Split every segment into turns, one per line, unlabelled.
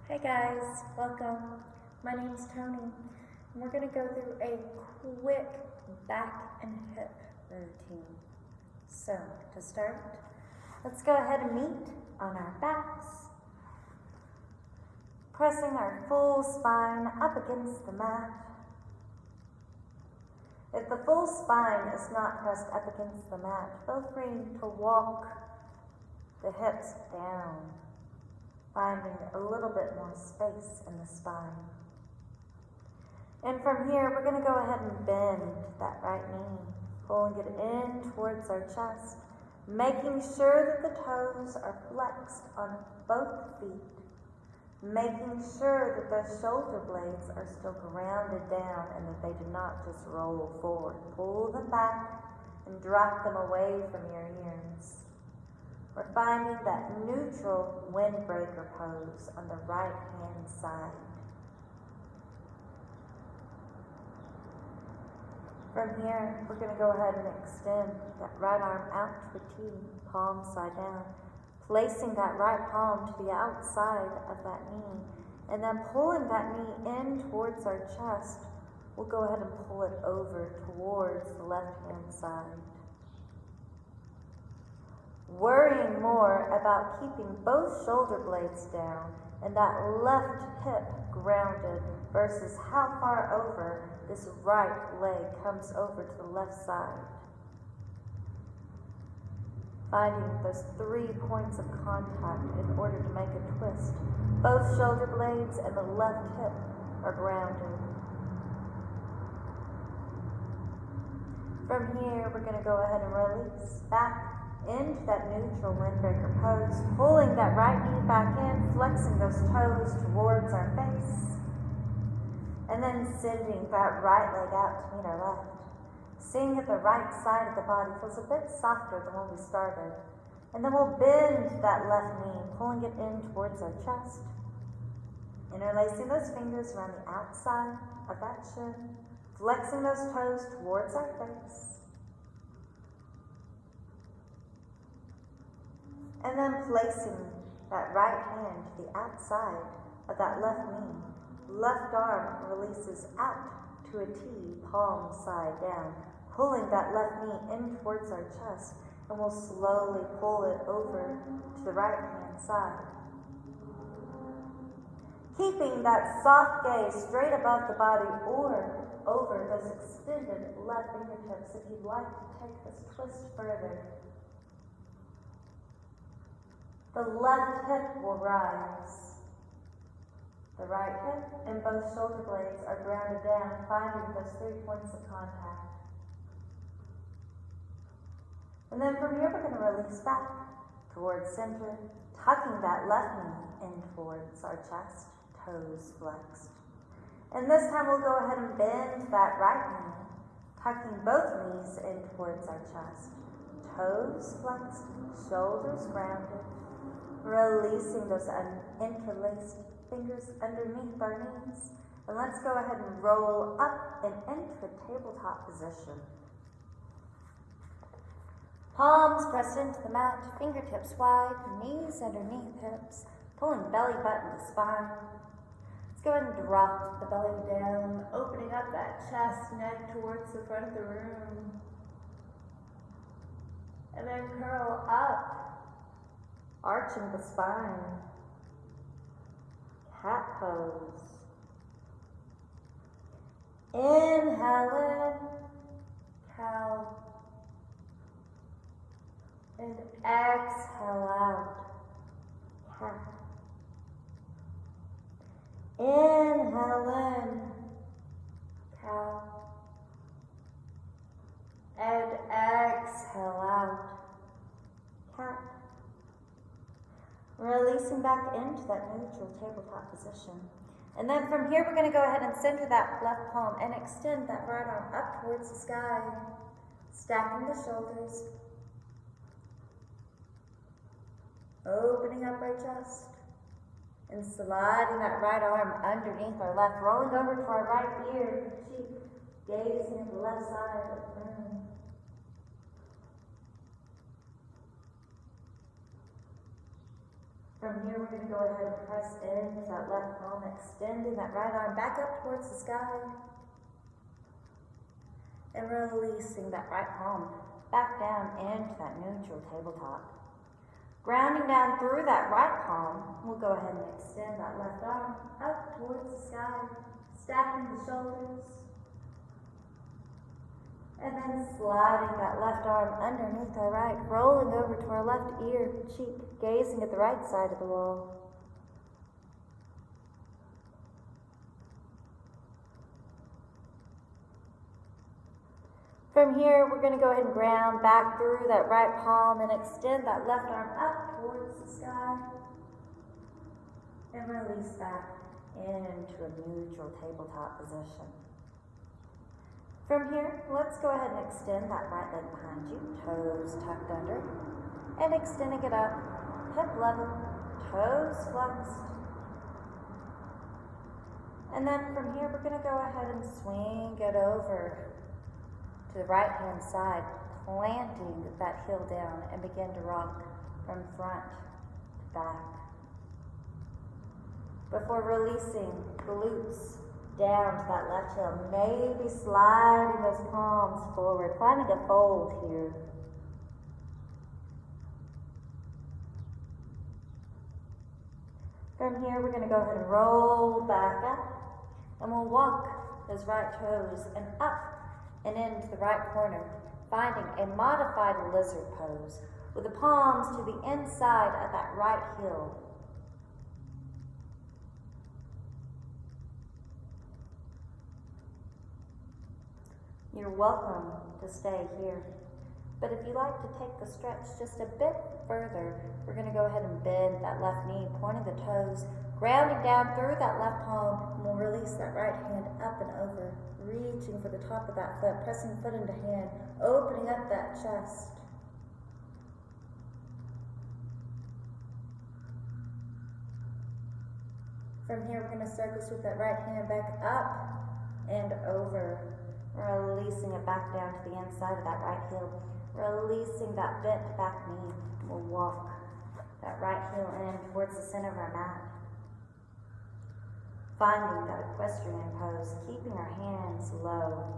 Hey guys, welcome. My name's Tony, and we're going to go through a quick back and hip routine. So, to start, let's go ahead and meet on our backs, pressing our full spine up against the mat. If the full spine is not pressed up against the mat, feel free to walk the hips down, finding a little bit more space in the spine. And from here, we're going to go ahead and bend that right knee, pulling it in towards our chest, making sure that the toes are flexed on both feet, making sure that those shoulder blades are still grounded down and that they do not just roll forward. Pull them back and drop them away from your ears. We're finding that neutral windbreaker pose on the right hand side. From here, we're going to go ahead and extend that right arm out to a T, palm side down, placing that right palm to the outside of that knee, and then pulling that knee in towards our chest. We'll go ahead and pull it over towards the left hand side. Worrying more about keeping both shoulder blades down and that left hip grounded versus how far over this right leg comes over to the left side. Finding those 3 points of contact in order to make a twist. Both shoulder blades and the left hip are grounded. From here, we're going to go ahead and release back into that neutral windbreaker pose, pulling that right knee back in, flexing those toes towards our face, and then sending that right leg out to meet our left. Seeing that the right side of the body feels a bit softer than when we started. And then we'll bend that left knee, pulling it in towards our chest, interlacing those fingers around the outside of that shin, flexing those toes towards our face, and then placing that right hand to the outside of that left knee. Left arm releases out to a T, palm side down, pulling that left knee in towards our chest, and we'll slowly pull it over to the right hand side. Keeping that soft gaze straight above the body or over those extended left fingertips if you'd like to take this twist further. The left hip will rise. The right hip and both shoulder blades are grounded down, finding those 3 points of contact. And then from here, we're going to release back towards center, tucking that left knee in towards our chest, toes flexed. And this time we'll go ahead and bend that right knee, tucking both knees in towards our chest, toes flexed, shoulders grounded, releasing those interlaced fingers underneath our knees. And let's go ahead and roll up and into a tabletop position. Palms pressed into the mat, fingertips wide, knees underneath hips, pulling belly button to spine. Let's go ahead and drop the belly down, opening up that chest, neck towards the front of the room. And then curl up, arching the spine. Cat pose. Inhale in, cow. And exhale out, cat. Inhale in, cow. And exhale out, cat. Releasing back into that neutral tabletop position. And then from here, we're going to go ahead and center that left palm and extend that right arm up towards the sky, stacking the shoulders, opening up our chest, and sliding that right arm underneath our left, rolling over to our right ear, cheek, gazing at the left side of the room. From here, we're going to go ahead and press into that left palm, extending that right arm back up towards the sky. And releasing that right palm back down into that neutral tabletop. Grounding down through that right palm, we'll go ahead and extend that left arm up towards the sky, stacking the shoulders. And then sliding that left arm underneath our right, rolling over to our left ear, cheek, gazing at the right side of the wall. From here, we're going to go ahead and ground back through that right palm and extend that left arm up towards the sky. And release that into a neutral tabletop position. From here, let's go ahead and extend that right leg behind you, toes tucked under, and extending it up, hip level, toes flexed. And then from here, we're going to go ahead and swing it over to the right hand side, planting that heel down and begin to rock from front to back. Before releasing the glutes down to that left heel, maybe sliding those palms forward, finding a fold here. From here, we're going to go ahead and roll back up, and we'll walk those right toes and up and into the right corner, finding a modified lizard pose with the palms to the inside of that right heel. You're welcome to stay here, but if you like to take the stretch just a bit further, we're going to go ahead and bend that left knee, pointing the toes, grounding down through that left palm, and we'll release that right hand up and over, reaching for the top of that foot, pressing foot into hand, opening up that chest. From here, we're going to circle sweep that right hand back up and over, releasing it back down to the inside of that right heel, releasing that bent back knee. We'll walk that right heel in towards the center of our mat. Finding that equestrian pose, keeping our hands low.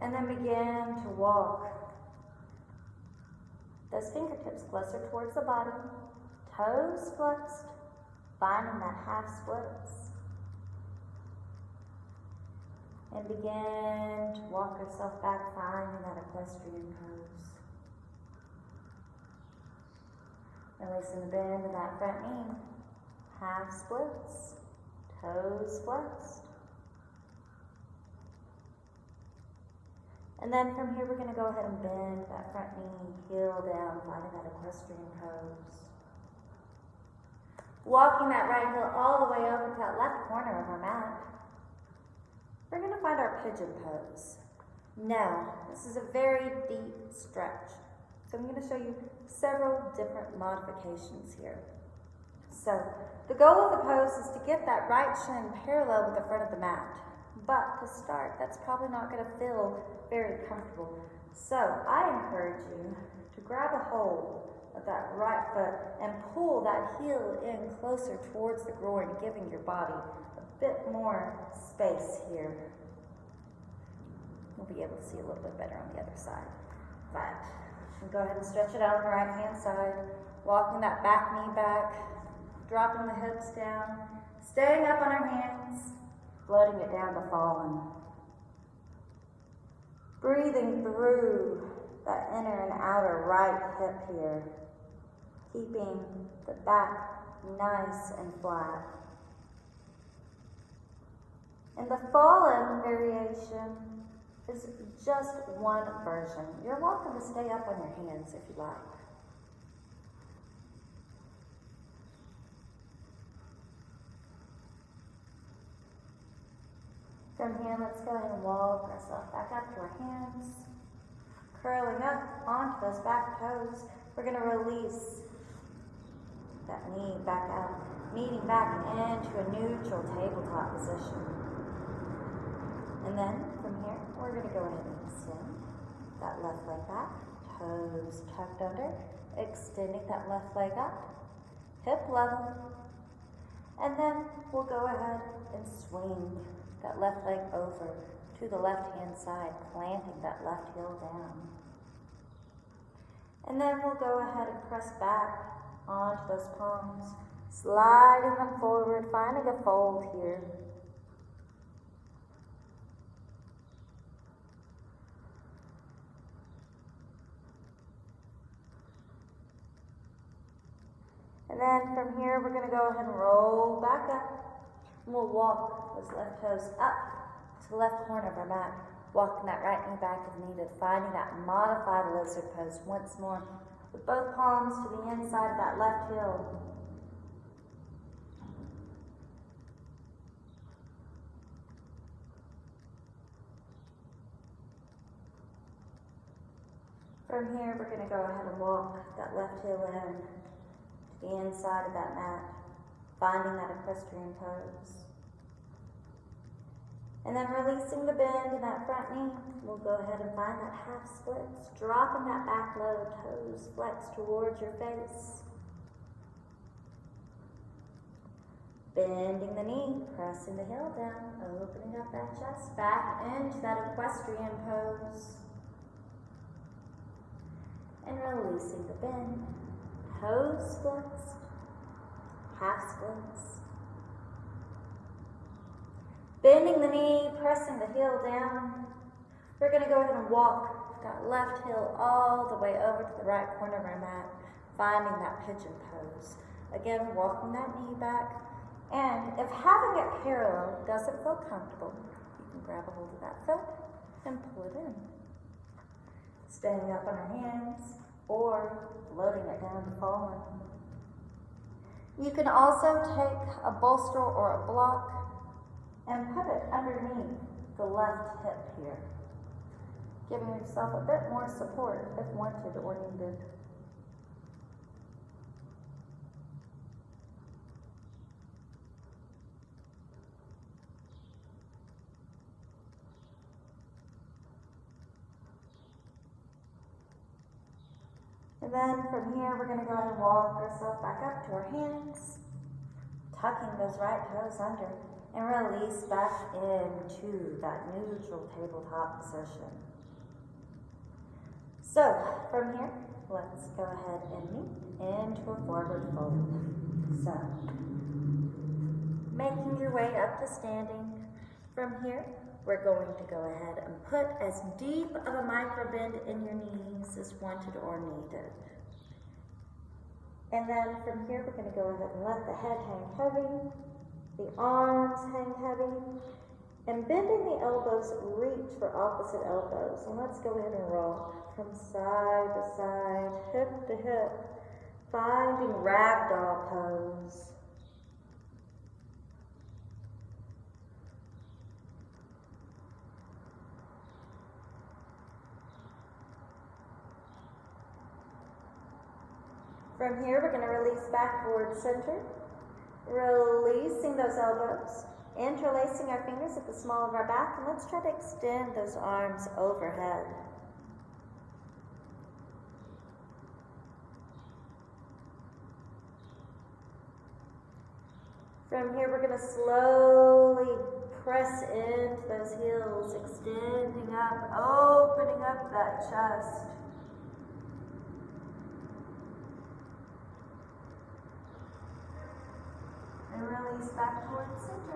And then begin to walk those fingertips closer towards the body, toes flexed, finding that half splits. And begin to walk yourself back, finding that equestrian pose. Releasing the bend of that front knee. Half splits, toes flexed. And then from here, we're going to go ahead and bend that front knee, heel down, finding that equestrian pose. Walking that right heel all the way over to that left corner of our mat. We're going to find our pigeon pose. Now, this is a very deep stretch. So I'm going to show you several different modifications here. So the goal of the pose is to get that right shin parallel with the front of the mat. But to start, that's probably not going to feel very comfortable. So I encourage you to grab a hold of that right foot and pull that heel in closer towards the groin, giving your body a bit more space here. You'll be able to see a little bit better on the other side. But go ahead and stretch it out on the right hand side, walking that back knee back, dropping the hips down, staying up on our hands, floating it down to fallen. Breathing through that inner and outer right hip here, keeping the back nice and flat. And the fallen variation is just one version. You're welcome to stay up on your hands if you like. From here, let's go ahead and walk ourselves back up to our hands, curling up onto those back toes. We're going to release that knee back out, kneading back into a neutral tabletop position. And then from here, we're going to go ahead and extend that left leg back, toes tucked under, extending that left leg up, hip level, and then we'll go ahead and swing that left leg over to the left hand side, planting that left heel down. And then we'll go ahead and press back onto those palms, sliding them forward, finding a fold here. And then from here, we're going to go ahead and roll back up. And we'll walk those left toes up to the left corner of our mat, walking that right knee back if needed, finding that modified lizard pose once more, with both palms to the inside of that left heel. From here, we're going to go ahead and walk that left heel in to the inside of that mat, finding that equestrian pose. And then releasing the bend in that front knee, we'll go ahead and find that half splits, dropping that back low, toes flex towards your face. Bending the knee, pressing the heel down, opening up that chest, back into that equestrian pose. And releasing the bend, toes flexed, half splits. Bending the knee, pressing the heel down. We're going to go ahead and walk that left heel all the way over to the right corner of our mat, finding that pigeon pose. Again, walking that knee back. And if having it parallel doesn't feel comfortable, you can grab a hold of that foot and pull it in. Staying up on our hands or floating it down to fallen. You can also take a bolster or a block and put it underneath the left hip here, giving yourself a bit more support if wanted or needed. And then from here, we're going to go ahead and walk ourselves back up to our hands, tucking those right toes under, and release back into that neutral tabletop position. So from here, let's go ahead and meet into a forward fold. So, making your way up to standing. From here, we're going to go ahead and put as deep of a micro bend in your knees as wanted or needed. And then from here, we're going to go ahead and let the head hang heavy, the arms hang heavy, and bending the elbows, reach for opposite elbows. And let's go ahead and rock from side to side, hip to hip, finding ragdoll pose. From here, we're going to release back towards center, releasing those elbows, interlacing our fingers at the small of our back, and let's try to extend those arms overhead. From here, we're going to slowly press into those heels, extending up, opening up that chest. And release back towards center.